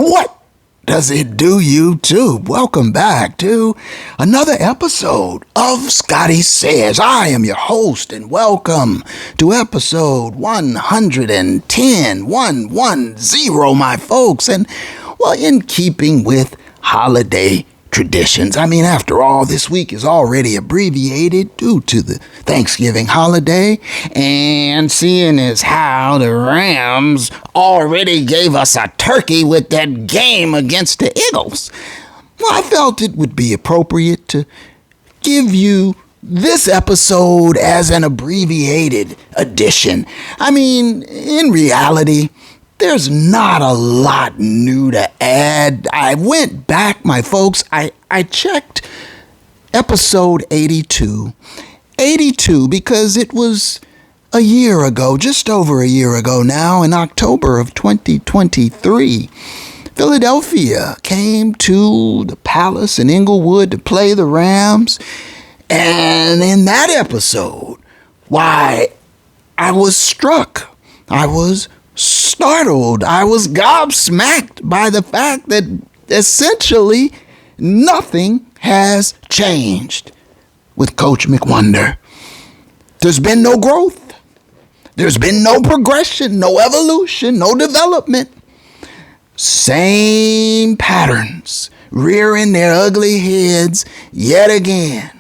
What does it do, YouTube? Welcome back to another episode of Scotty Says. I am your host, and welcome to episode 110, my folks. And, well, in keeping with holiday traditions. I mean, after all, this week is already abbreviated due to the Thanksgiving holiday, and seeing as how the Rams already gave us a turkey with that game against the Eagles, well, I felt it would be appropriate to give you this episode as an abbreviated edition. I mean, in reality, there's not a lot new to add. I went back, my folks. I checked episode 82. 82 because it was a year ago, just over a year ago now, in October of 2023. Philadelphia came to the Palace in Inglewood to play the Rams. And in that episode, why, I was struck. I was startled. I was gobsmacked by the fact that essentially nothing has changed with Coach McWonder. There's been no growth. There's been no progression, no evolution, no development. Same patterns rearing their ugly heads yet again.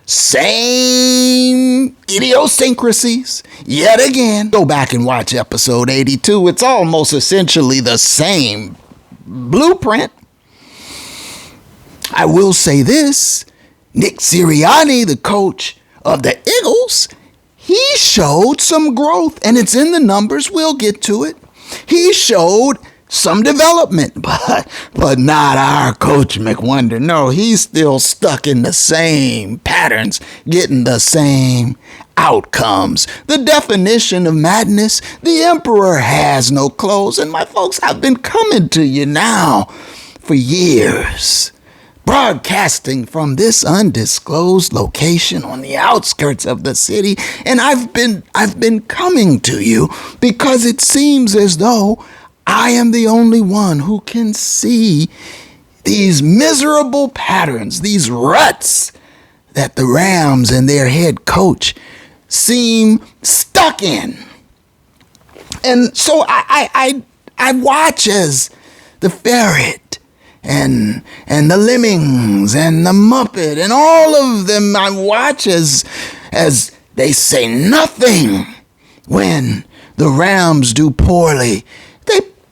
Same idiosyncrasies yet again. Go back and watch episode 82. It's almost essentially the same blueprint. I will say this. Nick Sirianni, the coach of the Eagles, he showed some growth, and it's in the numbers. We'll get to it. He showed some development, but not our Coach McWonder. No, he's still stuck in the same patterns, getting the same outcomes. The definition of madness, the emperor has no clothes. And my folks, I've been coming to you now for years, broadcasting from this undisclosed location on the outskirts of the city. And I've been coming to you because it seems as though I am the only one who can see these miserable patterns, these ruts that the Rams and their head coach seem stuck in. And so I watch as the ferret and the lemmings and the Muppet and all of them, I watch as they say nothing when the Rams do poorly.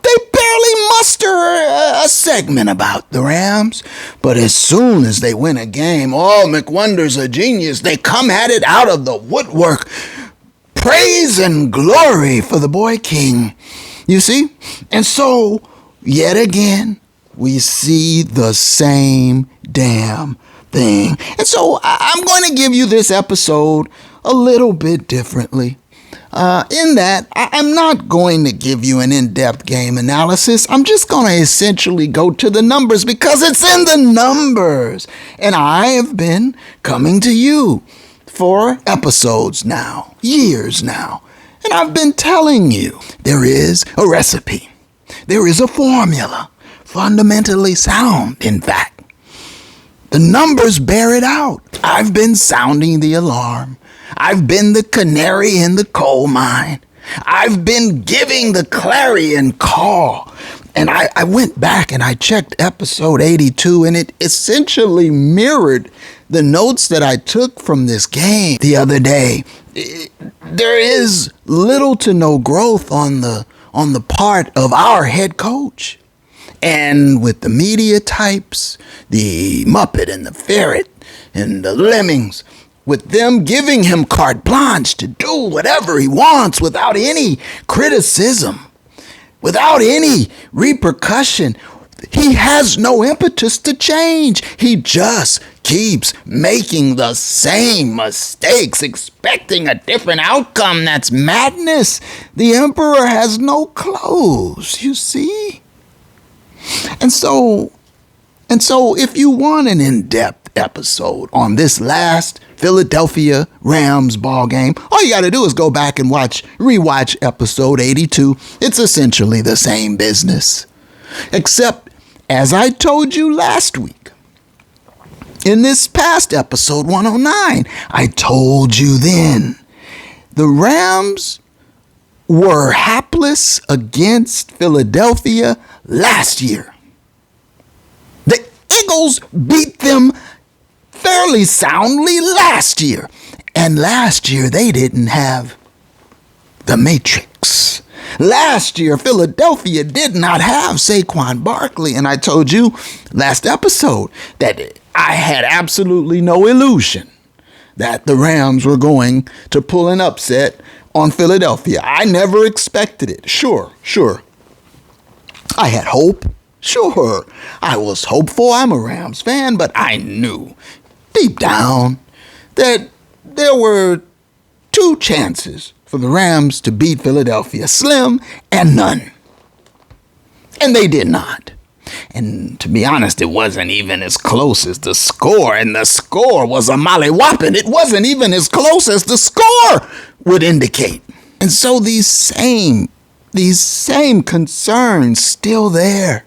They barely muster a segment about the Rams, but as soon as they win a game, oh, McWonder's a genius. They come at it out of the woodwork. Praise and glory for the boy king. You see? And so, yet again, we see the same damn thing. And so I'm going to give you this episode a little bit differently. In that, I'm not going to give you an in-depth game analysis. I'm just going to essentially go to the numbers because it's in the numbers. And I have been coming to you for episodes now, years now. And I've been telling you there is a recipe. There is a formula, fundamentally sound, in fact. The numbers bear it out. I've been sounding the alarm. I've been the canary in the coal mine. I've been giving the clarion call. And I went back and I checked episode 82, and it essentially mirrored the notes that I took from this game the other day. There is little to no growth on the part of our head coach. And with the media types, the Muppet and the Ferret and the Lemmings, with them giving him carte blanche to do whatever he wants without any criticism, without any repercussion. He has no impetus to change. He just keeps making the same mistakes, expecting a different outcome. That's madness. The emperor has no clothes, you see? And so if you want an in-depth episode on this last Philadelphia Rams ball game, all you got to do is go back and rewatch episode 82. It's essentially the same business. Except, as I told you last week, in this past episode 109, I told you then, the Rams were hapless against Philadelphia last year. The Eagles beat them fairly soundly last year. And last year they didn't have the Matrix. Last year, Philadelphia did not have Saquon Barkley. And I told you last episode that I had absolutely no illusion that the Rams were going to pull an upset on Philadelphia. I never expected it. Sure. I had hope. Sure. I was hopeful. I'm a Rams fan, but I knew deep down that there were two chances for the Rams to beat Philadelphia, slim and none. And they did not. And to be honest, it wasn't even as close as the score, and the score was a mollywhopping. It wasn't even as close as the score would indicate. And so these same concerns still there.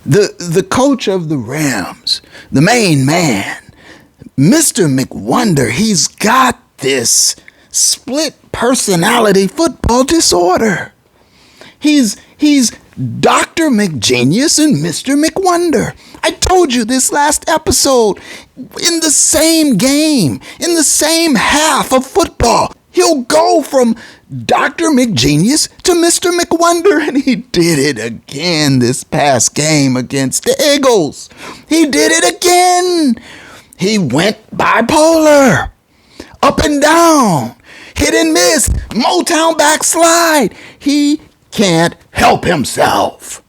The coach of the Rams, the main man, Mr. McWonder, he's got this split personality football disorder. He's Dr. McGenius and Mr. McWonder. I told you this last episode. In the same game, in the same half of football, he'll go from Dr. McGenius to Mr. McWonder, and he did it again this past game against the Eagles. He did it again. He went bipolar, up and down, hit and miss, Motown backslide. He can't help himself.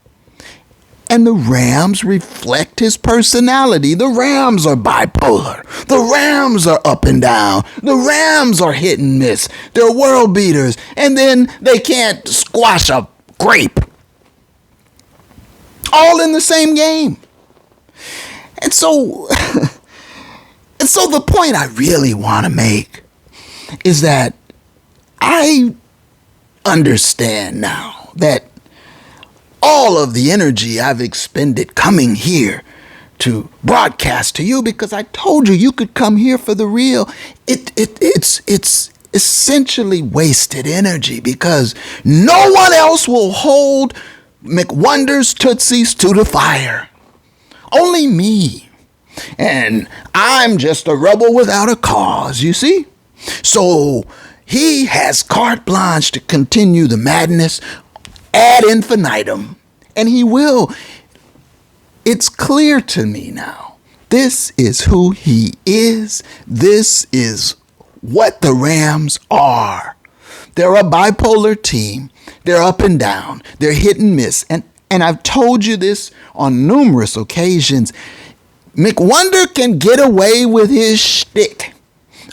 And the Rams reflect his personality. The Rams are bipolar. The Rams are up and down. The Rams are hit and miss. They're world beaters. And then they can't squash a grape. All in the same game. And so the point I really want to make is that I understand now that all of the energy I've expended coming here to broadcast to you, because I told you could come here for the real, it's essentially wasted energy, because no one else will hold McWonder's Tootsies to the fire. Only me. And I'm just a rebel without a cause, you see? So he has carte blanche to continue the madness ad infinitum, and he will. It's clear to me now. This is who he is. This is what the Rams are. They're a bipolar team. They're up and down. They're hit and miss. And I've told you this on numerous occasions. McWonder can get away with his shtick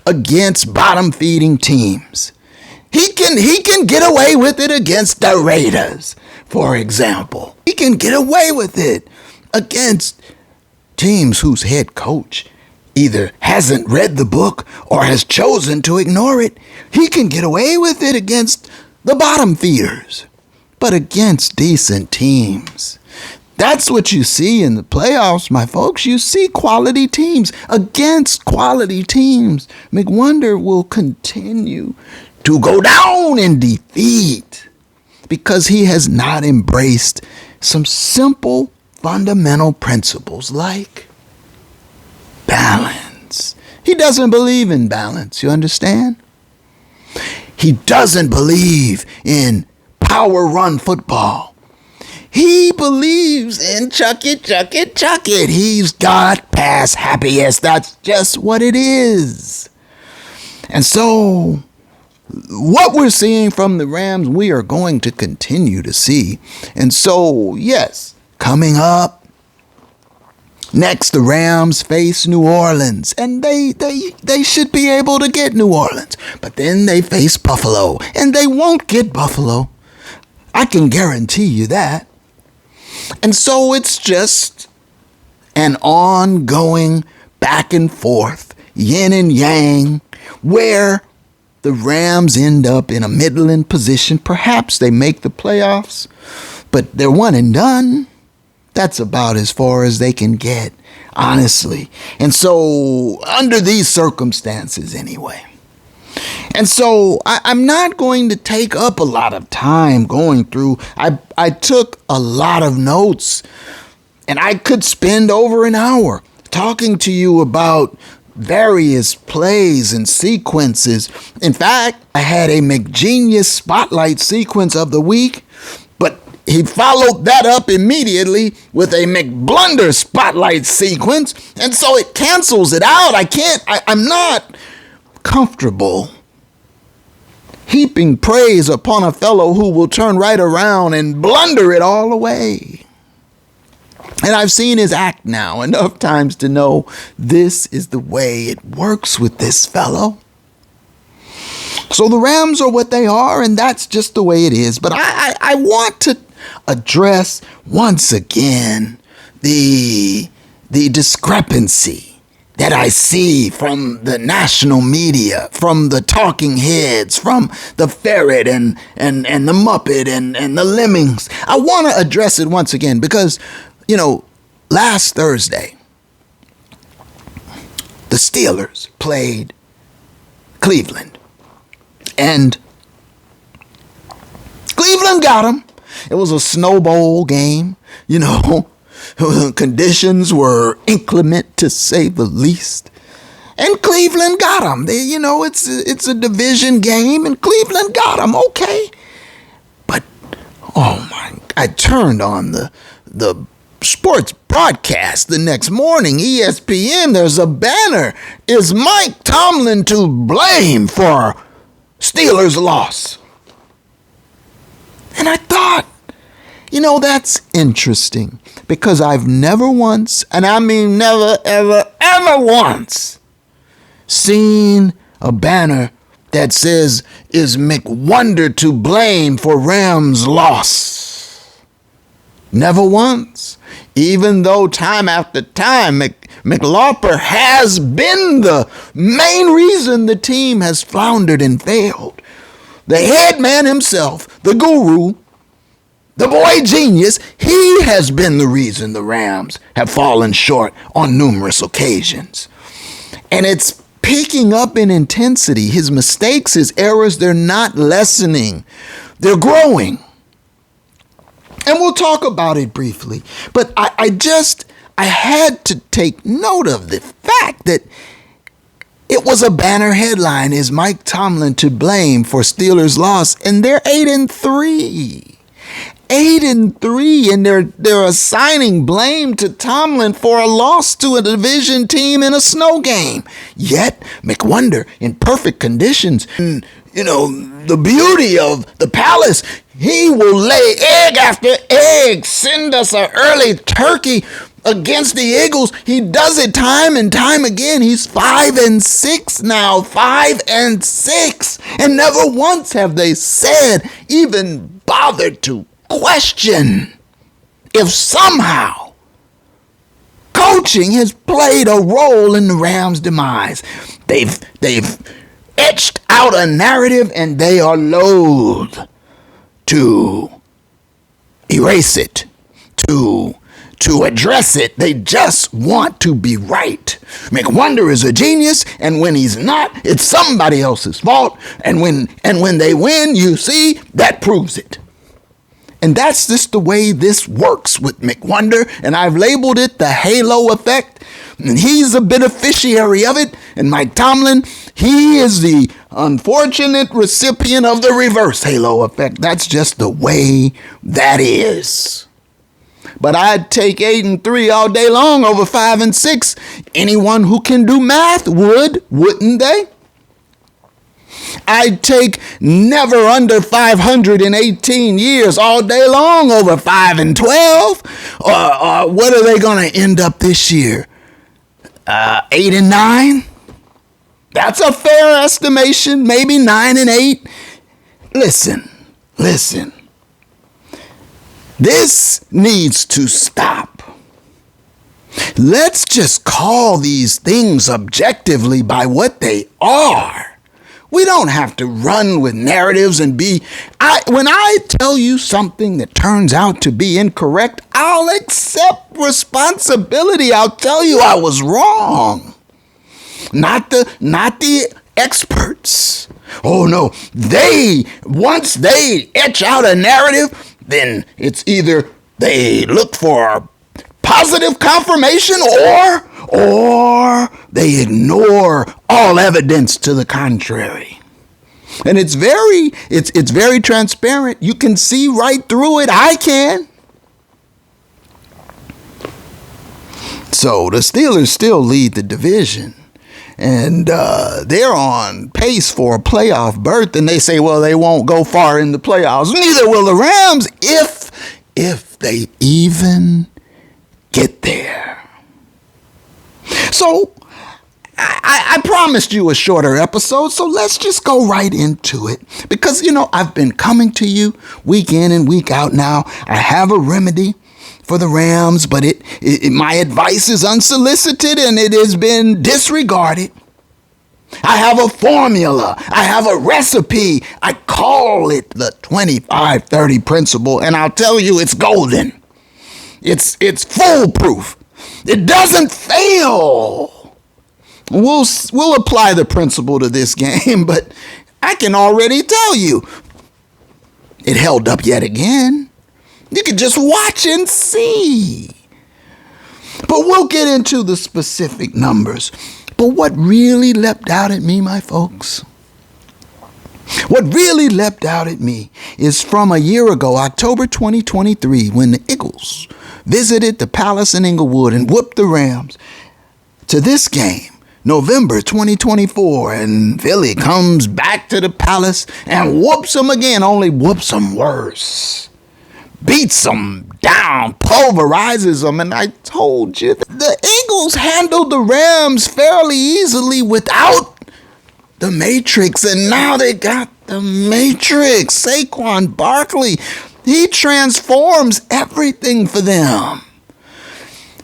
against bottom-feeding teams. He can get away with it against the Raiders, for example. He can get away with it against teams whose head coach either hasn't read the book or has chosen to ignore it. He can get away with it against the bottom feeders. But against decent teams, that's what you see in the playoffs, my folks. You see quality teams against quality teams. McWonder will continue to go down in defeat because he has not embraced some simple fundamental principles like balance. He doesn't believe in balance, you understand? He doesn't believe in power run football. He believes in chuck it, chuck it, chuck it. He's got pass happiness. That's just what it is. And so what we're seeing from the Rams, we are going to continue to see. And so, yes, coming up next, the Rams face New Orleans, and they should be able to get New Orleans. But then they face Buffalo, and they won't get Buffalo. I can guarantee you that. And so it's just an ongoing back and forth, yin and yang, where the Rams end up in a middling position. Perhaps they make the playoffs. but they're one and done. That's about as far as they can get, honestly. And so, under these circumstances anyway. And so, I'm not going to take up a lot of time going through. I took a lot of notes, and I could spend over an hour talking to you about various plays and sequences. In fact, I had a McGenius spotlight sequence of the week, but he followed that up immediately with a McBlunder spotlight sequence, and so it cancels it out. I'm not comfortable heaping praise upon a fellow who will turn right around and blunder it all away. And I've seen his act now enough times to know this is the way it works with this fellow. So the Rams are what they are, and that's just the way it is. But I want to address once again the discrepancy that I see from the national media, from the talking heads, from the ferret and the Muppet and the lemmings. I want to address it once again because, last Thursday, the Steelers played Cleveland. And Cleveland got them. It was a Snow Bowl game, Conditions were inclement, to say the least. And Cleveland got them. It's a division game, and Cleveland got them. Okay. But, I turned on the sports broadcast the next morning, ESPN. There's a banner. Is Mike Tomlin to blame for Steelers' loss? And I thought, that's interesting, because I've never once, and I mean never, ever, ever once, seen a banner that says, is McWonder to blame for Rams' loss? Never once. Even though time after time, McLauper has been the main reason the team has floundered and failed. The head man himself, the guru, the boy genius, he has been the reason the Rams have fallen short on numerous occasions. And it's picking up in intensity. His mistakes, his errors, they're not lessening. They're growing. And we'll talk about it briefly. But I had to take note of the fact that it was a banner headline, is Mike Tomlin to blame for Steelers' loss? And they're 8-3. 8-3, and they're assigning blame to Tomlin for a loss to a division team in a snow game. Yet McWonder, in perfect conditions, the beauty of the palace, he will lay egg after egg, send us an early turkey against the Eagles. He does it time and time again. He's 5-6 now, 5-6, and never once have they said, even bothered to question if somehow coaching has played a role in the Rams' demise. They've etched out a narrative, and they are loath to erase it, to address it. They just want to be right. McWonder is a genius, and when he's not, it's somebody else's fault. And when they win, you see, that proves it. And that's just the way this works with McWonder, and I've labeled it the halo effect, and he's a beneficiary of it. And Mike Tomlin, he is the unfortunate recipient of the reverse halo effect. That's just the way that is. But I'd take 8-3 all day long over 5-6. Anyone who can do math would, wouldn't they? I'd take never under 518 years all day long over 5-12. Or what are they going to end up this year? 8-9? That's a fair estimation. Maybe 9-8. Listen. This needs to stop. Let's just call these things objectively by what they are. We don't have to run with narratives and when I tell you something that turns out to be incorrect, I'll accept responsibility. I'll tell you I was wrong. Not the experts. Oh no, once they etch out a narrative, then it's either they look for positive confirmation or they ignore all evidence to the contrary. And it's very transparent. You can see right through it. I can. So the Steelers still lead the division. And they're on pace for a playoff berth. And they say, well, they won't go far in the playoffs. Neither will the Rams if they even get there. So I promised you a shorter episode, so let's just go right into it. Because, I've been coming to you week in and week out now. I have a remedy for the Rams, but my advice is unsolicited and it has been disregarded. I have a formula. I have a recipe. I call it the 25-30 principle, and I'll tell you it's golden. It's foolproof. It doesn't fail. We'll apply the principle to this game, but I can already tell you it held up yet again. You can just watch and see. But we'll get into the specific numbers. But what really leapt out at me, my folks, what really leapt out at me is from a year ago, October 2023, when the Eagles visited the Palace in Inglewood and whooped the Rams, to this game, November 2024, and Philly comes back to the Palace and whoops them again, only whoops them worse. Beats them down, pulverizes them, and I told you, the Eagles handled the Rams fairly easily without the Matrix, and now they got the Matrix. Saquon Barkley, he transforms everything for them.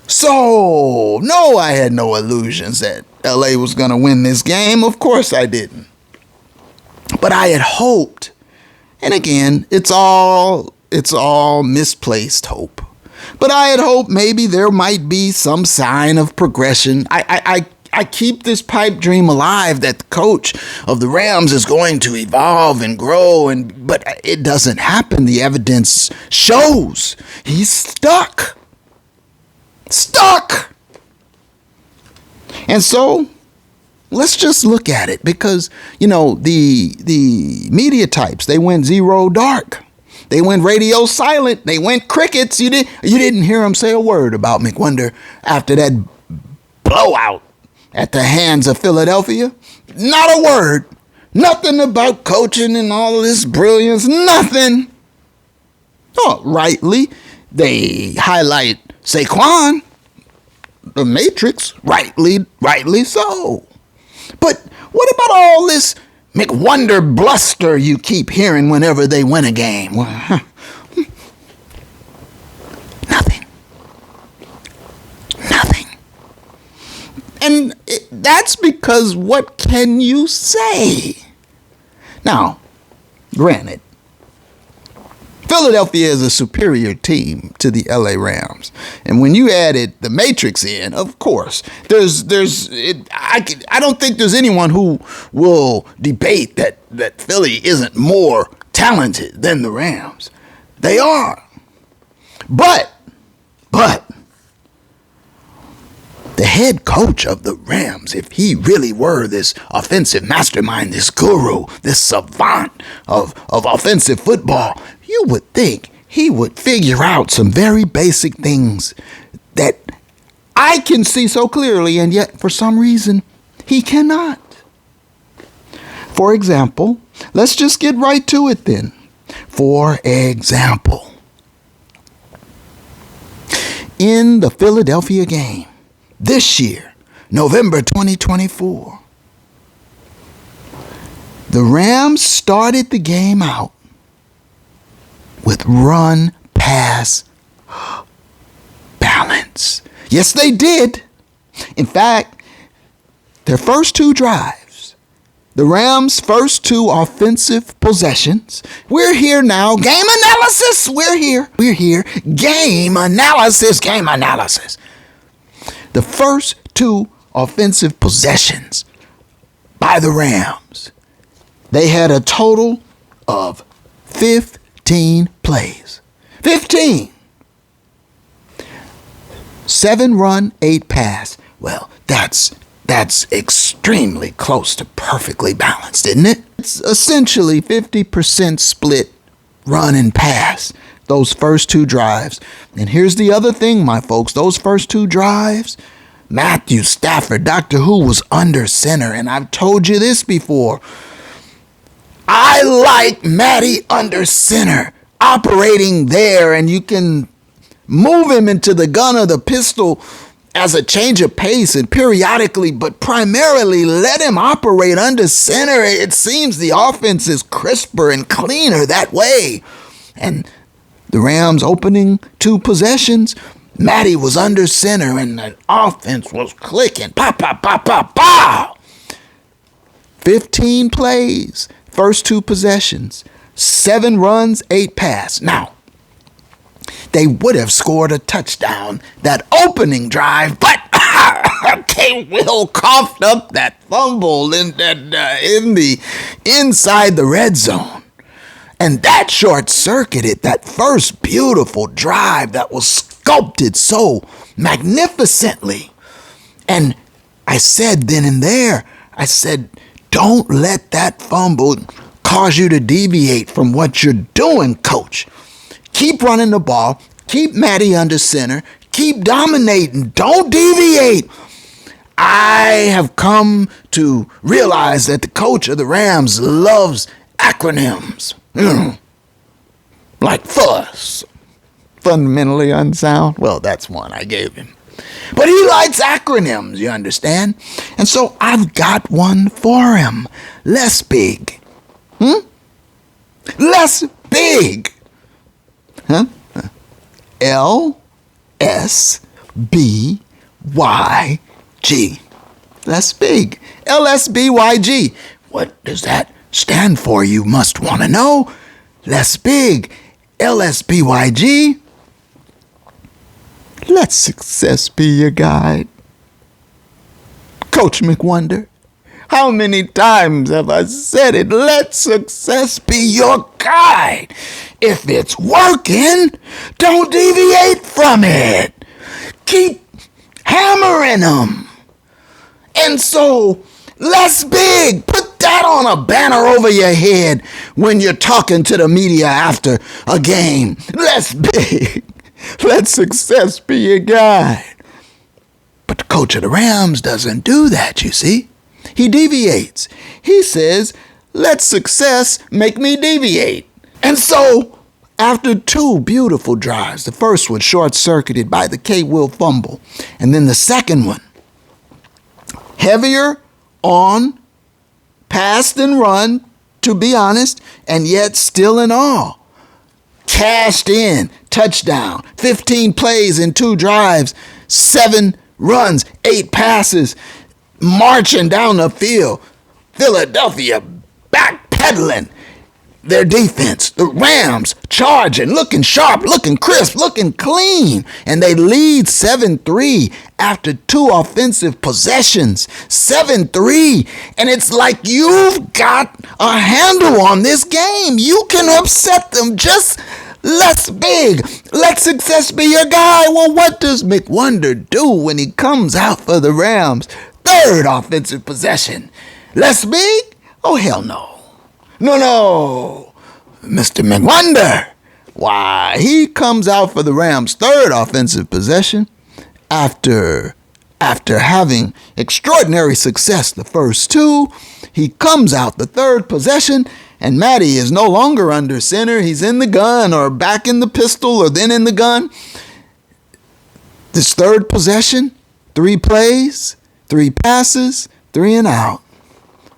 So, no, I had no illusions that LA was going to win this game. Of course I didn't. But I had hoped, and again, it's all misplaced hope. But I had hoped maybe there might be some sign of progression. I keep this pipe dream alive that the coach of the Rams is going to evolve and grow, but it doesn't happen. The evidence shows he's stuck. And so let's just look at it because, the media types, they went zero dark. They went radio silent. They went crickets. You didn't hear them say a word about McWonder after that blowout at the hands of Philadelphia. Not a word. Nothing about coaching and all this brilliance. Nothing. Oh, rightly, they highlight Saquon, the Matrix. Rightly so. But what about all this McWonder bluster you keep hearing whenever they win a game? Well, Nothing. And that's because what can you say? Now, granted, Philadelphia is a superior team to the LA Rams. And when you added the Matrix in, of course, I don't think there's anyone who will debate that Philly isn't more talented than the Rams. They are. But the head coach of the Rams, if he really were this offensive mastermind, this guru, this savant of offensive football, you would think he would figure out some very basic things that I can see so clearly, and yet for some reason he cannot. For example, let's just get right to it then. For example, in the Philadelphia game this year, November 2024, the Rams started the game out with run, pass, balance. Yes, they did. In fact, their first two drives, The Rams' first two offensive possessions. We're here now. Game analysis. We're here. Game analysis. The first two offensive possessions by the Rams. They had a total of 15 plays. 15. 7 run, 8 pass. Well, that's extremely close to perfectly balanced, isn't it? It's essentially 50% split run and pass, those first two drives. And here's the other thing, my folks. Those first two drives, Matthew Stafford, Doctor Who, was under center. And I've told you this before. I like Matty under center, operating there, and you can move him into the gun or the pistol as a change of pace and periodically, but primarily let him operate under center. It seems the offense is crisper and cleaner that way. And the Rams' opening two possessions, Matty was under center and the offense was clicking. Pop, pop, pop, pop, pow! 15 plays, first two possessions, 7 runs, 8 pass. Now, they would have scored a touchdown that opening drive, but K. Will coughed up that fumble inside the red zone. And that short-circuited that first beautiful drive that was sculpted so magnificently. And I said then and there, don't let that fumble cause you to deviate from what you're doing, coach. Keep running the ball. Keep Matty under center. Keep dominating. Don't deviate. I have come to realize that the coach of the Rams loves acronyms. Like FUSS. Fundamentally unsound. Well, that's one I gave him. But he likes acronyms, you understand? And so I've got one for him. Less big. Less big. LSBYG. Less big. LSBYG. What does that stand for? You must want to know. Less big. LSBYG. Let success be your guide. Coach McWonder, how many times have I said it? Let success be your guide. If it's working, don't deviate from it. Keep hammering them. And so, less big. Put that on a banner over your head when you're talking to the media after a game. Less big. Let success be your guide. But the coach of the Rams doesn't do that, you see. He deviates. He says, let success make me deviate. And so, after 2 beautiful drives, the first one short-circuited by the K. Will fumble, and then the second one, heavier on pass than run, to be honest, and yet still in awe. Cashed in, touchdown, 15 plays in 2 drives, 7 runs, 8 passes, marching down the field. Philadelphia backpedaling their defense. The Rams charging, looking sharp, looking crisp, looking clean. And they lead 7-3 after 2 offensive possessions. 7-3. And it's like you've got a handle on this game. You can upset them just less big. Let success be your guy. Well, what does McWonder do when he comes out for the Rams? 3rd offensive possession. Less big? Oh, hell no. No. Mr. McWonder. Why, he comes out for the Rams' 3rd offensive possession after having extraordinary success the first 2. He comes out the 3rd possession, and Matty is no longer under center. He's in the gun or back in the pistol or then in the gun. This 3rd possession, 3 plays, 3 passes, 3 and out.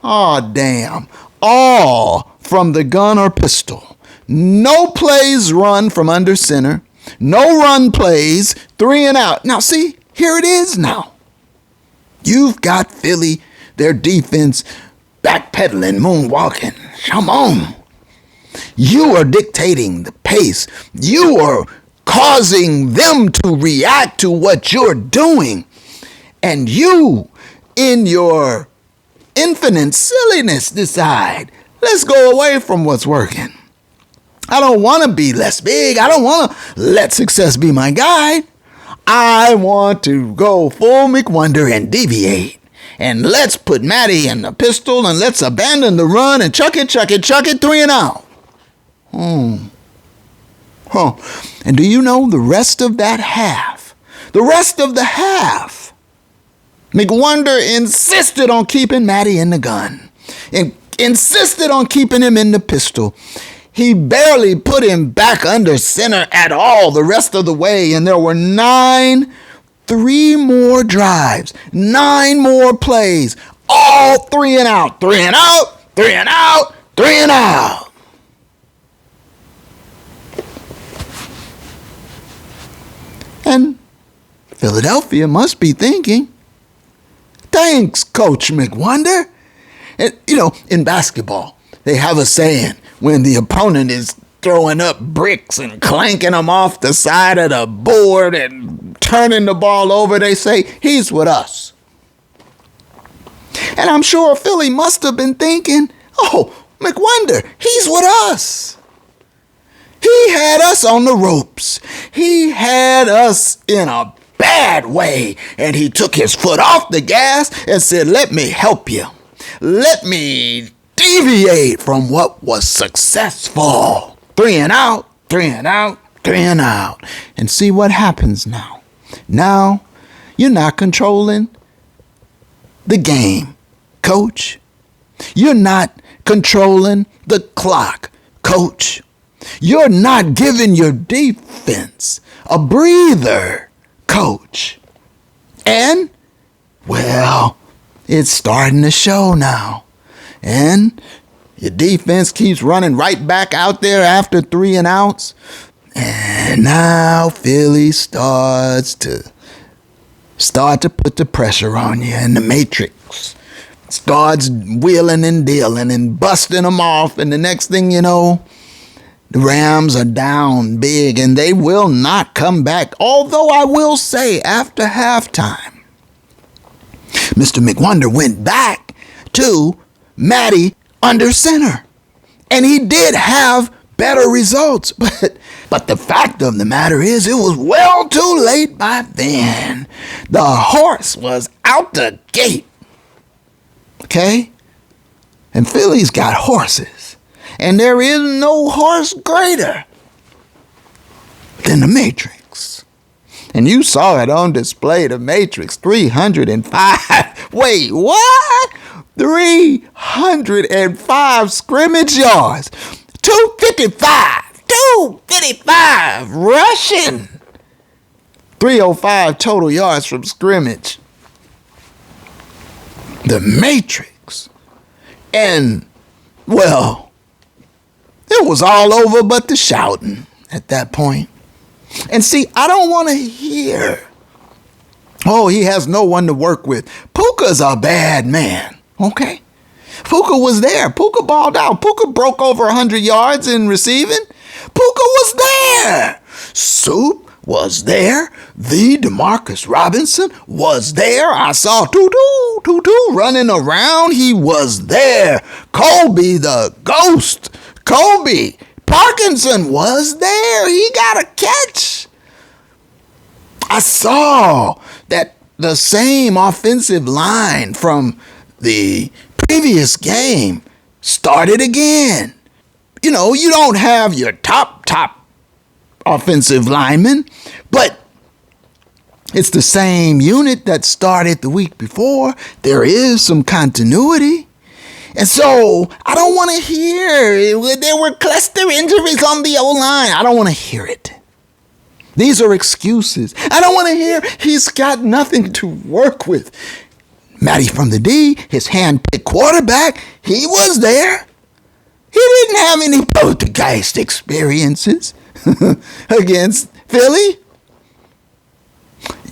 Aw, damn. All from the gun or pistol. No plays run from under center. No run plays, 3 and out. Now, see, here it is now. You've got Philly, their defense, backpedaling, moonwalking. Come on. You are dictating the pace. You are causing them to react to what you're doing. And you, in your infinite silliness, decide, let's go away from what's working. I don't want to be less big. I don't want to let success be my guide. I want to go full McWonder and deviate. And let's put Matty in the pistol and let's abandon the run and chuck it, 3 and out. And do you know the rest of that half? The rest of the half. McWonder insisted on keeping Matty in the gun. And insisted on keeping him in the pistol. He barely put him back under center at all the rest of the way. And there were 3 more drives, 9 more plays, all 3 and out, 3 and out, 3 and out, 3 and out. And Philadelphia must be thinking, thanks, Coach McWonder. And, in basketball, they have a saying when the opponent is throwing up bricks and clanking them off the side of the board and turning the ball over, they say, he's with us. And I'm sure Philly must have been thinking, oh, McWonder, he's with us. He had us on the ropes. He had us in a bad way. And he took his foot off the gas and said, let me help you. Let me deviate from what was successful. 3 and out, 3 and out, 3 and out. And see what happens now. Now, you're not controlling the game, Coach. You're not controlling the clock, Coach. You're not giving your defense a breather, Coach. And, well, it's starting to show now. And your defense keeps running right back out there after 3 and outs. And now Philly starts to put the pressure on you, and the Matrix starts wheeling and dealing and busting them off. And the next thing you know, the Rams are down big and they will not come back. Although I will say after halftime, Mr. McWonder went back to Matty under center. And he did have better results. But the fact of the matter is it was well too late by then. The horse was out the gate. Okay? And Philly's got horses. And there is no horse greater than the Matrix. And you saw it on display, the Matrix, 305. Wait, what? 305 scrimmage yards. 255 rushing. 305 total yards from scrimmage. The Matrix. And, well, it was all over but the shouting at that point. And see, I don't want to hear, oh, he has no one to work with. Puka's a bad man, okay? Puka was there. Puka balled out. Puka broke over 100 yards in receiving. Puka was there. Soup was there. The DeMarcus Robinson was there. I saw Tutu running around. He was there. Colby the Ghost. Colby Parkinson was there. He got a catch. I saw that the same offensive line from the previous game started again. You know, you don't have your top offensive lineman, but it's the same unit that started the week before. There is some continuity. And so I don't want to hear there were cluster injuries on the O-line. I don't want to hear it. These are excuses. I don't want to hear he's got nothing to work with. Matty from the D, his hand-picked quarterback, he was there. He didn't have any poltergeist experiences against Philly.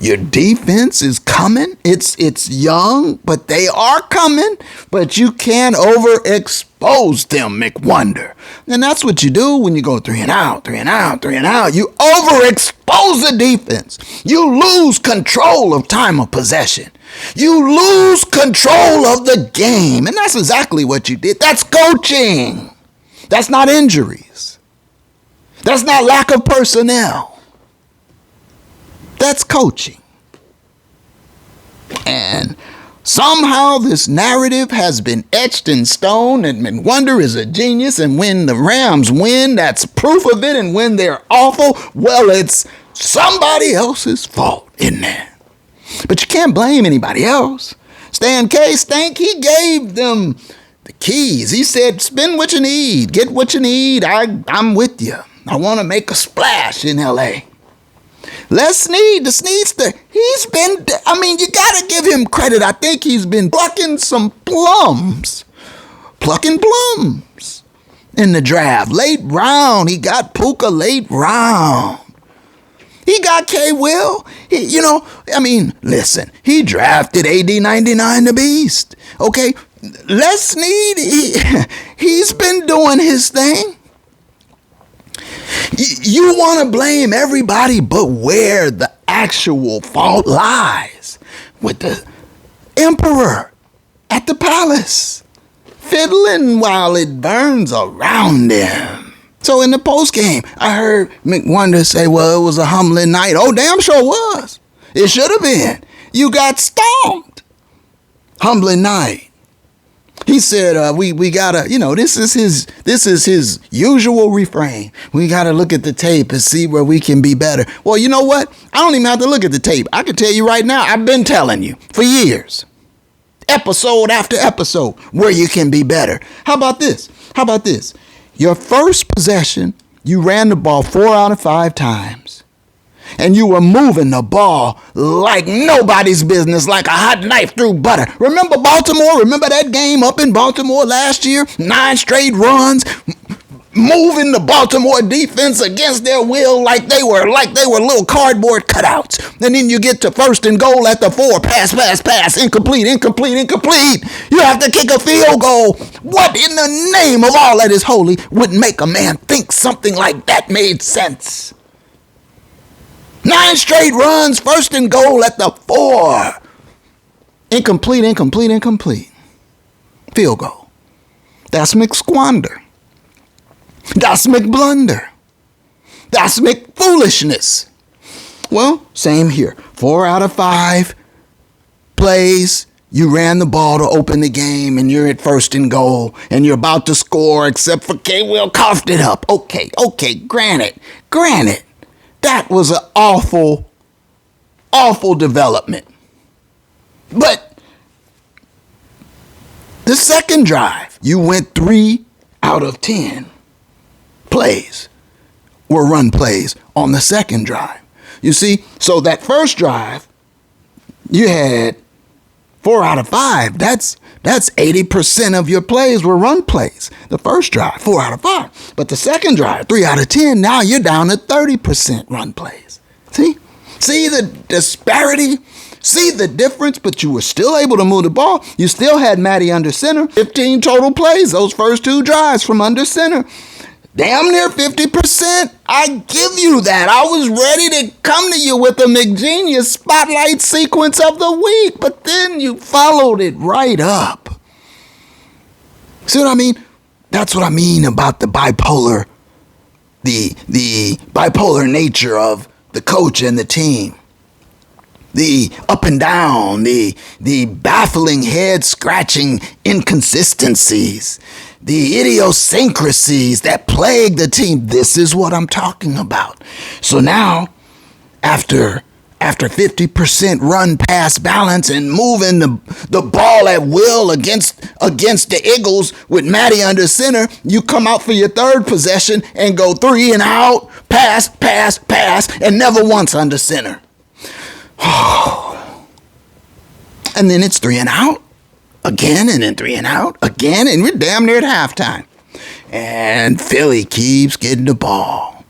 Your defense is coming. It's young, but they are coming. But you can't overexpose them, McWonder. And that's what you do when you go 3 and out, 3 and out, 3 and out. You overexpose the defense. You lose control of time of possession. You lose control of the game. And that's exactly what you did. That's coaching. That's not injuries. That's not lack of personnel. That's coaching. And somehow this narrative has been etched in stone and McWonder is a genius, and when the Rams win, that's proof of it, and when they're awful, well, it's somebody else's fault, isn't it? But you can't blame anybody else. Stan K. Stank, he gave them the keys. He said, spend what you need, get what you need. I'm with you. I want to make a splash in L.A. Les Snead, the Sneedster, he's been, you got to give him credit. I think he's been plucking plums in the draft. Late round, he got Puka late round. He got K. Will. Listen, he drafted AD 99 the Beast. Okay, Les Snead, he's been doing his thing. You want to blame everybody, but where the actual fault lies with the emperor at the palace, fiddling while it burns around him. So in the post game, I heard McWonder say, well, it was a humbling night. Oh, damn sure was. It should have been. You got stomped. Humbling night. He said, we gotta, this is his usual refrain. We gotta look at the tape and see where we can be better. Well, you know what? I don't even have to look at the tape. I can tell you right now, I've been telling you for years, episode after episode, where you can be better. How about this? Your first possession, you ran the ball 4 out of 5 times. And you were moving the ball like nobody's business, like a hot knife through butter. Remember Baltimore? Remember that game up in Baltimore last year? 9 straight runs, moving the Baltimore defense against their will like they were little cardboard cutouts. And then you get to 1st and goal at the 4, pass, incomplete. You have to kick a field goal. What in the name of all that is holy would make a man think something like that made sense? 9 straight runs, 1st and goal at the 4. Incomplete. Field goal. That's McSquander. That's McBlunder. That's McFoolishness. Well, same here. 4 out of 5 plays, you ran the ball to open the game, and you're at 1st and goal, and you're about to score, except for K. Will coughed it up. Okay, granted. That was an awful development. But the second drive, you went 3 out of 10 plays were run plays on the second drive. You see, so that first drive, you had 4 out of 5. That's 80% of your plays were run plays. The first drive, 4 out of 5. But the second drive, 3 out of 10, now you're down to 30% run plays. See the disparity? See the difference? But you were still able to move the ball. You still had Matty under center. 15 total plays, those first 2 drives from under center. Damn near 50%. I give you that. I was ready to come to you with a McGenius spotlight sequence of the week, but then you followed it right up. See what I mean? That's what I mean about the bipolar nature of the coach and the team. The up and down, the baffling head-scratching inconsistencies, the idiosyncrasies that plague the team. This is what I'm talking about. So now, after 50% run pass balance and moving the ball at will against the Eagles with Matty under center, you come out for your third possession and go 3 and out, pass, and never once under center. And then it's 3 and out again, and then 3 and out again, and we're damn near at halftime. And Philly keeps getting the ball.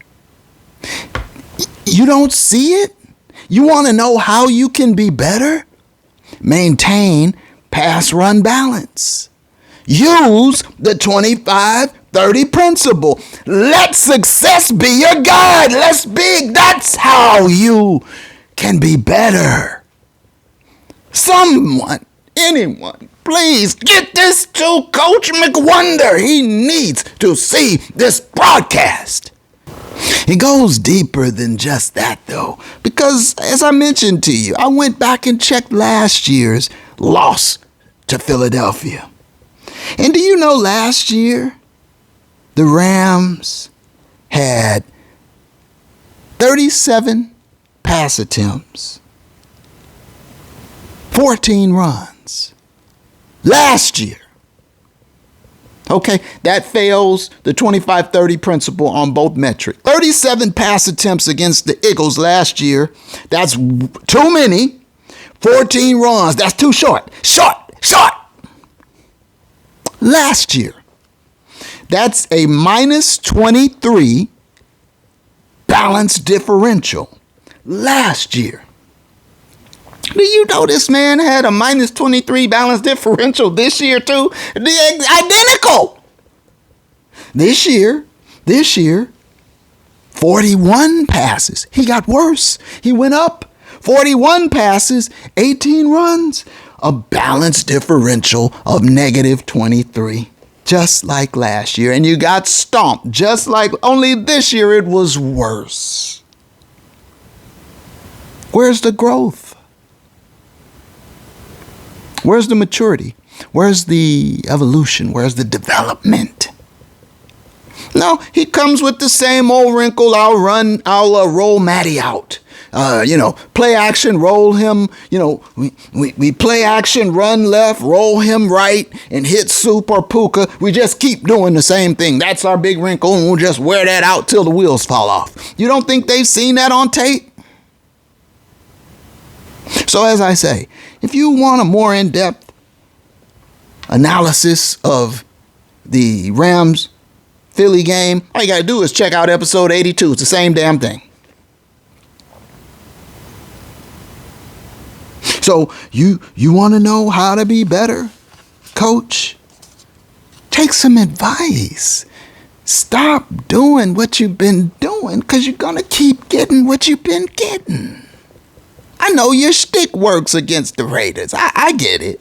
You don't see it? You want to know how you can be better? Maintain pass-run balance. Use the 25-30 principle. Let success be your guide. Let's big. That's how you can be better. Someone, anyone, please get this to Coach McWonder. He needs to see this broadcast. It goes deeper than just that, though, because as I mentioned to you, I went back and checked last year's loss to Philadelphia. And do you know last year, the Rams had 37 pass attempts, 14 runs. Last year. Okay, that fails the 25-30 principle on both metrics. 37 pass attempts against the Eagles last year. That's too many. 14 runs. That's too short. Short. Last year. That's a minus 23 balance differential. Last year. Do you know this man had a minus 23 balance differential this year too? Identical. This year, 41 passes. He got worse. He went up. 41 passes, 18 runs. A balance differential of negative 23. Just like last year. And you got stomped. Just like, only this year it was worse. Where's the growth? Where's the maturity? Where's the evolution? Where's the development? No, he comes with the same old wrinkle. I'll roll Matty out. Play action, roll him. We play action, run left, roll him right, and hit Soup or Puka. We just keep doing the same thing. That's our big wrinkle, and we'll just wear that out till the wheels fall off. You don't think they've seen that on tape? So as I say, if you want a more in-depth analysis of the Rams-Philly game, all you got to do is check out episode 82. It's the same damn thing. So you want to know how to be better, coach? Take some advice. Stop doing what you've been doing because you're going to keep getting what you've been getting. I know your shtick works against the Raiders. I get it.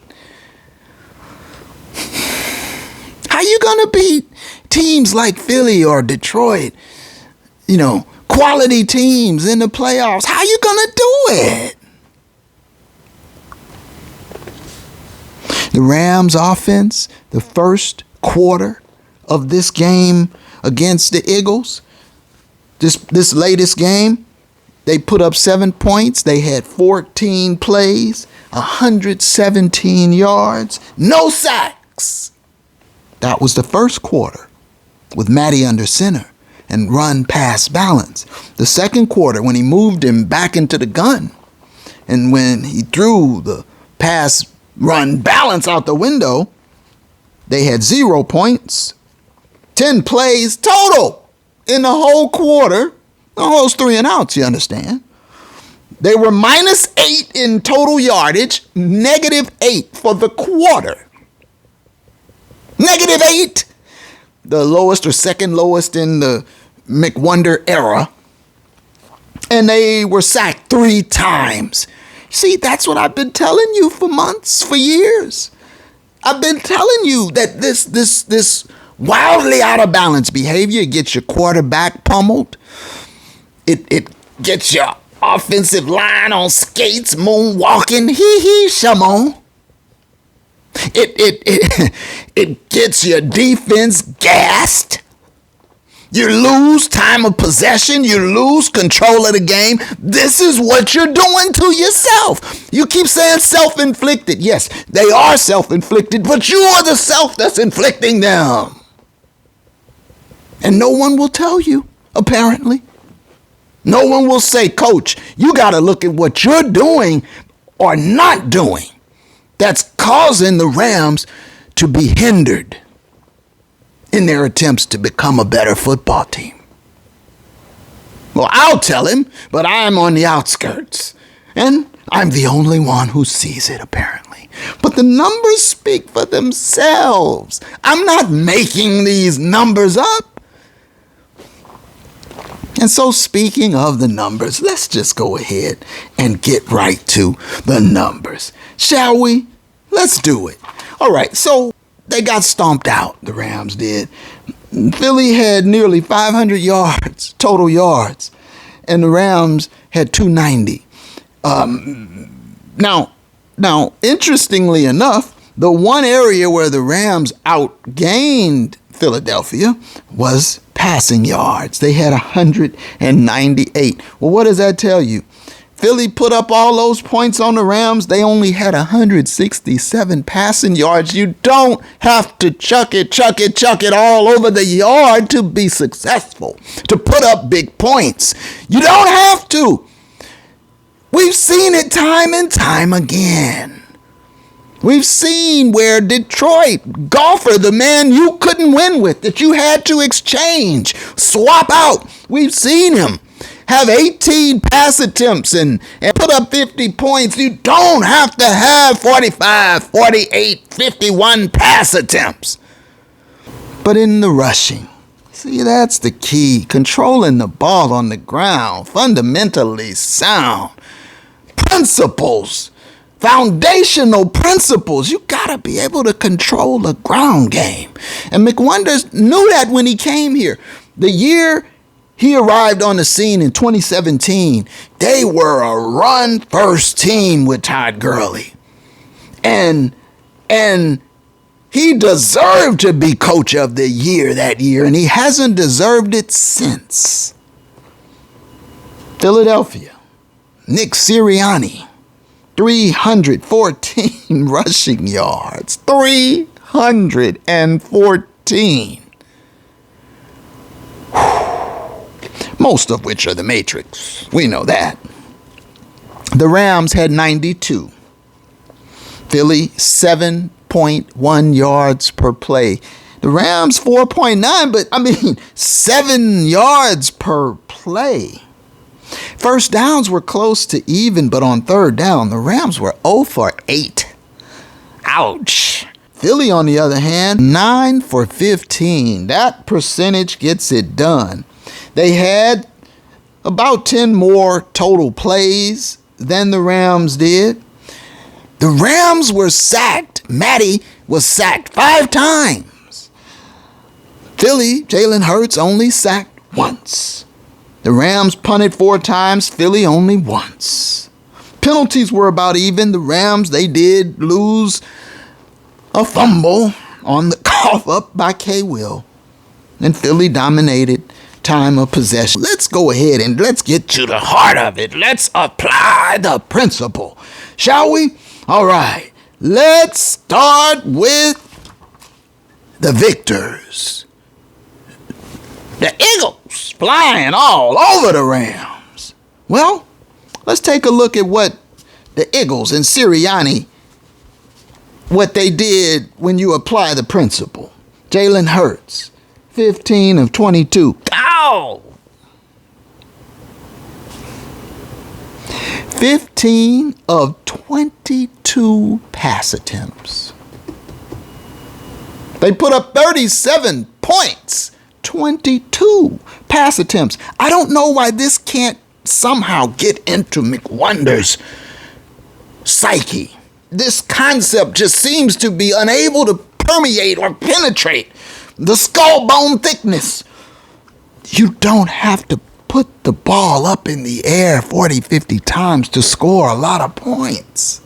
How you going to beat teams like Philly or Detroit? Quality teams in the playoffs. How you going to do it? The Rams offense, the first quarter of this game against the Eagles, this latest game, they put up 7 points. They had 14 plays, 117 yards, no sacks. That was the first quarter with Matty under center and run pass balance. The second quarter, when he moved him back into the gun and when he threw the pass run balance out the window, they had 0 points, 10 plays total in the whole quarter. All those 3 and outs, you understand. They were -8 in total yardage, -8 for the quarter. -8, the lowest or second lowest in the McWonder era. And they were sacked 3 times. See, that's what I've been telling you for months, for years. I've been telling you that this wildly out of balance behavior gets your quarterback pummeled. It gets your offensive line on skates, moonwalking, Shimon. It gets your defense gassed. You lose time of possession. You lose control of the game. This is what you're doing to yourself. You keep saying self-inflicted. Yes, they are self-inflicted, but you are the self that's inflicting them. And no one will tell you, apparently. No one will say, Coach, you got to look at what you're doing or not doing that's causing the Rams to be hindered in their attempts to become a better football team. Well, I'll tell him, but I'm on the outskirts. And I'm the only one who sees it, apparently. But the numbers speak for themselves. I'm not making these numbers up. And so, speaking of the numbers, let's just go ahead and get right to the numbers. Shall we? Let's do it. All right, so they got stomped out, the Rams did. Philly had nearly 500 yards, total yards, and the Rams had 290. Now, interestingly enough, the one area where the Rams outgained Philadelphia was passing yards. They had 198. Well, what does that tell you? Philly put up all those points on the Rams. They only had 167 passing yards. You don't have to chuck it all over the yard to be successful, to put up big points. You don't have to. We've seen it time and time again. We've seen where Detroit, golfer, the man you couldn't win with, that you had to exchange, swap out. We've seen him have 18 pass attempts and put up 50 points. You don't have to have 45, 48, 51 pass attempts. But in the rushing, see, that's the key. Controlling the ball on the ground, fundamentally sound. Principles, foundational principles. You gotta be able to control the ground game. And McWonder knew that when he came here. The year he arrived on the scene in 2017, they were a run-first team with Todd Gurley. And he deserved to be coach of the year that year, and he hasn't deserved it since. Philadelphia, Nick Sirianni, 314 rushing yards. 314. Most of which are the Matrix. We know that. The Rams had 92. Philly, 7.1 yards per play. The Rams, 4.9, but 7 yards per play. First downs were close to even, but on third down, the Rams were 0 for 8. Ouch. Philly, on the other hand, 9 for 15. That percentage gets it done. They had about 10 more total plays than the Rams did. The Rams were sacked. Matty was sacked 5 times. Philly, Jalen Hurts only sacked once. The Rams punted 4 times, Philly only once. Penalties were about even. The Rams, they did lose a fumble on the cough up by K-Will. And Philly dominated time of possession. Let's go ahead and let's get to the heart of it. Let's apply the principle, shall we? All right, let's start with the victors. The Eagles flying all over the Rams. Well, let's take a look at what the Eagles and Sirianni, what they did when you apply the principle. Jalen Hurts, 15 of 22. Ow! 15 of 22 pass attempts. They put up 37 points. 22 pass attempts. I don't know why this can't somehow get into McWonder's psyche. This concept just seems to be unable to permeate or penetrate the skull bone thickness. You don't have to put the ball up in the air 40, 50 times to score a lot of points.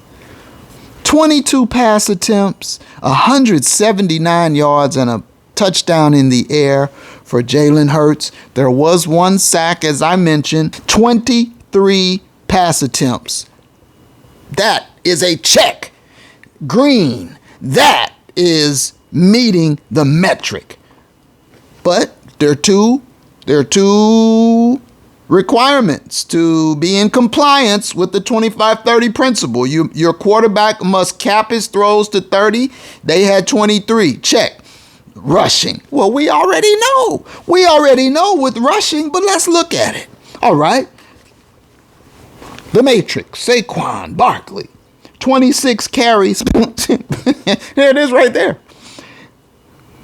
22 pass attempts, 179 yards, and a touchdown in the air for Jalen Hurts. There was 1 sack, as I mentioned. 23 pass attempts. That is a check. Green. That is meeting the metric. But there are two requirements to be in compliance with the 25-30 principle. Your quarterback must cap his throws to 30. They had 23. Check. Rushing. Well, we already know. We already know with rushing, but let's look at it. All right. The Matrix, Saquon Barkley, 26 carries. There it is right there.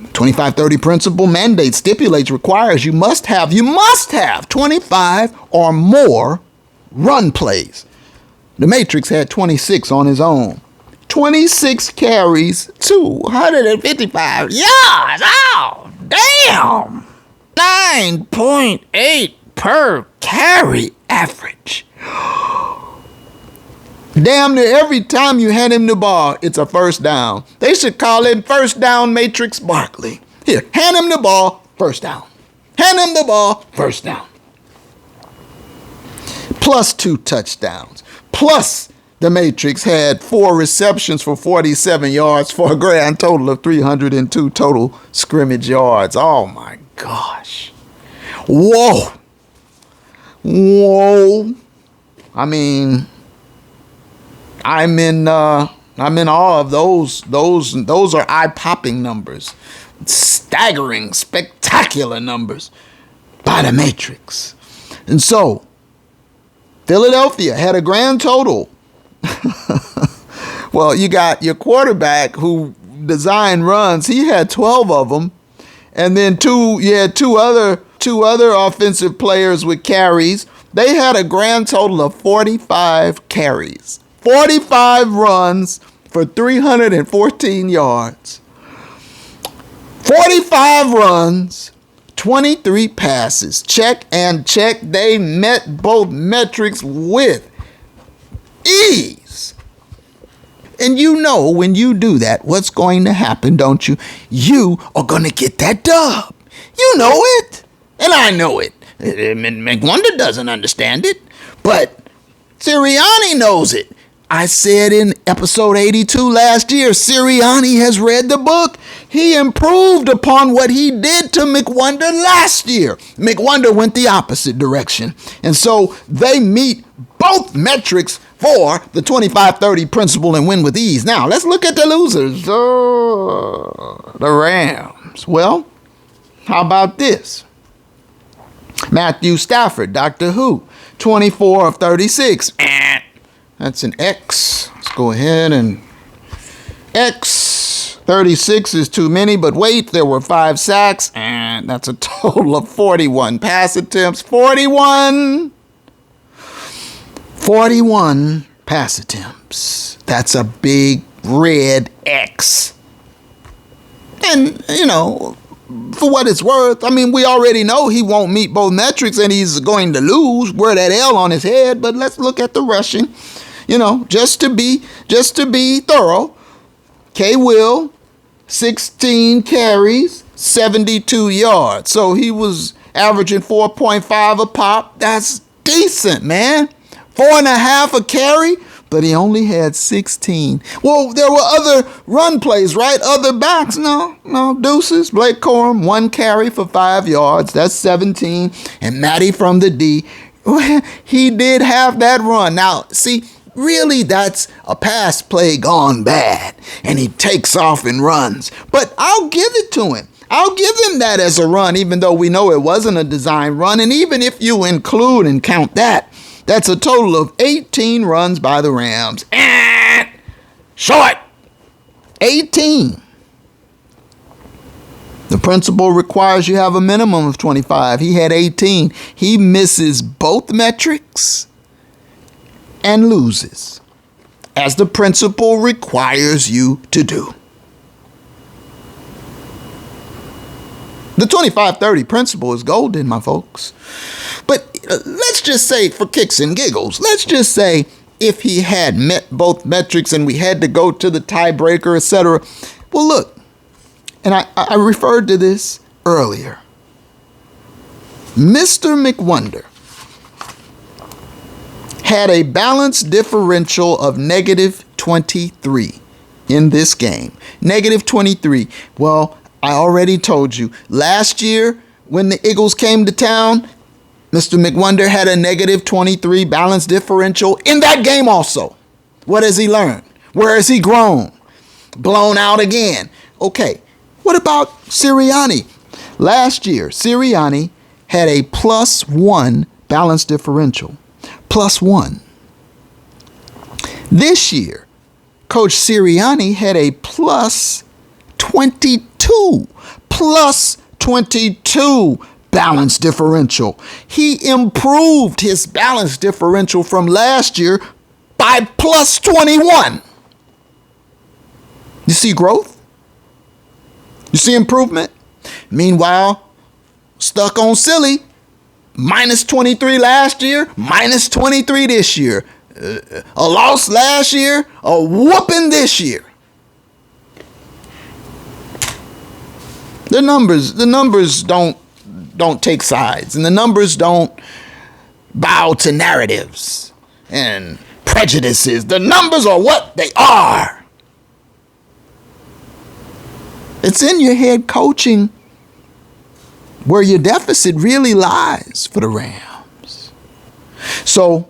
25-30 principle mandates, stipulates, requires you must have 25 or more run plays. The Matrix had 26 on his own. 26 carries, 255 yards. Oh, damn. 9.8 per carry average. Damn near every time you hand him the ball, it's a first down. They should call him First Down Matrix Barkley. Here, hand him the ball, first down. Hand him the ball, first down. Plus 2 touchdowns. Plus, the Matrix had 4 receptions for 47 yards for a grand total of 302 total scrimmage yards. Oh my gosh. Whoa. Whoa. I mean, I'm in awe of those. Those are eye-popping numbers. Staggering, spectacular numbers by the Matrix. And so, Philadelphia had a grand total. Well, you got your quarterback who designed runs. He had 12 of them. And then you had two other offensive players with carries. They had a grand total of 45 carries. 45 runs for 314 yards. 45 runs, 23 passes. Check and check. They met both metrics with ease. And you know when you do that, what's going to happen, don't you? You are going to get that dub. You know it. And I know it. McWonder doesn't understand it. But Sirianni knows it. I said in episode 82 last year, Sirianni has read the book. He improved upon what he did to McWonder last year. McWonder went the opposite direction. And so they meet both metrics for the 25-30 principle and win with ease. Now, let's look at the losers. The Rams. Well, how about this? Matthew Stafford, Doctor Who, 24 of 36. That's an X. Let's go ahead and X. 36 is too many, but wait, there were 5 sacks, and that's a total of 41 pass attempts. 41 pass attempts. That's a big red X. And, you know, for what it's worth, I mean, we already know he won't meet both metrics and he's going to lose. Wear that L on his head, but let's look at the rushing. You know, just to be thorough. K. Will, 16 carries, 72 yards. So he was averaging 4.5 a pop. That's decent, man. 4.5 a carry, but he only had 16. Well, there were other run plays, right? Other backs. No, deuces. Blake Corum, 1 carry for 5 yards. That's 17. And Matty from the D, he did have that run. Now, see, really, that's a pass play gone bad, and he takes off and runs. But I'll give it to him. I'll give him that as a run, even though we know it wasn't a design run. And even if you include and count that, that's a total of 18 runs by the Rams. Short. 18. The principle requires you have a minimum of 25. He had 18. He misses both metrics and loses, as the principle requires you to do. The 25-30 principle is golden, my folks. But let's just say, for kicks and giggles, let's just say if he had met both metrics and we had to go to the tiebreaker, etc. Well, look, and I referred to this earlier. Mr. McWonder had a balance differential of negative 23 in this game. Negative 23. Well, I already told you, last year when the Eagles came to town, Mr. McWonder had a negative 23 balance differential in that game also. What has he learned? Where has he grown? Blown out again. Okay, what about Sirianni? Last year, Sirianni had a +1 balance differential. +1. This year, Coach Sirianni had a plus 22 balance differential. He improved his balance differential from last year by plus 21. You see growth? You see improvement? Meanwhile, stuck on silly, minus 23 last year, minus 23 this year. A loss last year, a whooping this year. The numbers don't take sides, and the numbers don't bow to narratives and prejudices. The numbers are what they are. It's in your head coaching where your deficit really lies for the Rams. So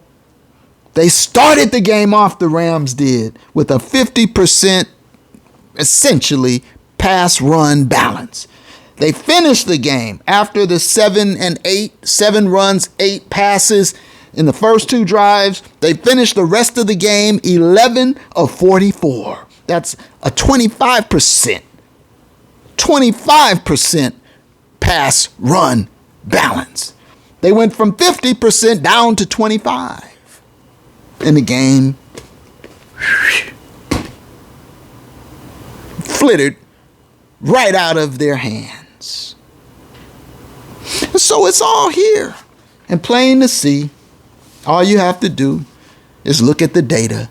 they started the game off, the Rams did, with a 50% essentially pass run balance. They finished the game after the 7 runs, 8 passes in the first 2 drives. They finished the rest of the game 11 of 44. That's a 25% pass run balance. They went from 50% down to 25. And the game flittered right out of their hands. And so it's all here and plain to see. All you have to do is look at the data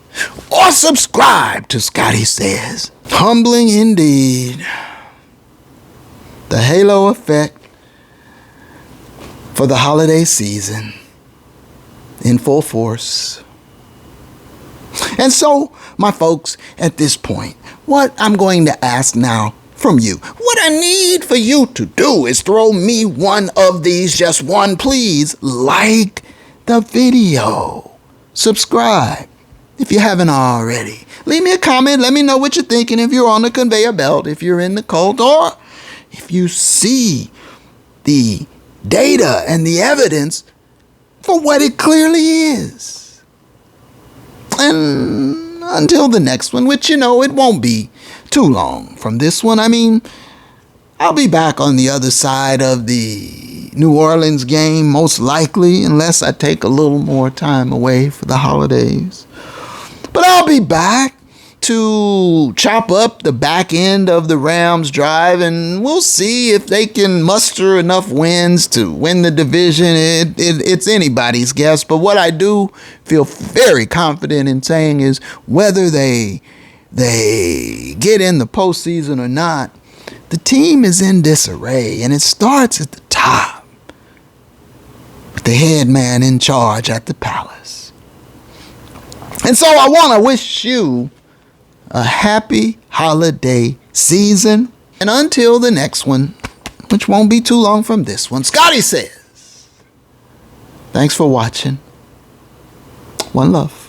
or subscribe to Scotty Says. Humbling indeed. The halo effect for the holiday season in full force. And so, my folks, at this point, what I'm going to ask now from you, what I need for you to do is throw me one of these, just one, please. Like the video. Subscribe if you haven't already. Leave me a comment. Let me know what you're thinking if you're on the conveyor belt, if you're in the cult, or if you see the data and the evidence for what it clearly is. And until the next one, which it won't be too long from this one. I mean, I'll be back on the other side of the New Orleans game, most likely, unless I take a little more time away for the holidays. But I'll be back to chop up the back end of the Rams drive, and we'll see if they can muster enough wins to win the division. It's anybody's guess, but what I do feel very confident in saying is whether they get in the postseason or not, the team is in disarray, and it starts at the top with the head man in charge at the palace. And so I want to wish you a happy holiday season. And until the next one, which won't be too long from this one, Scotty Says, thanks for watching. One love.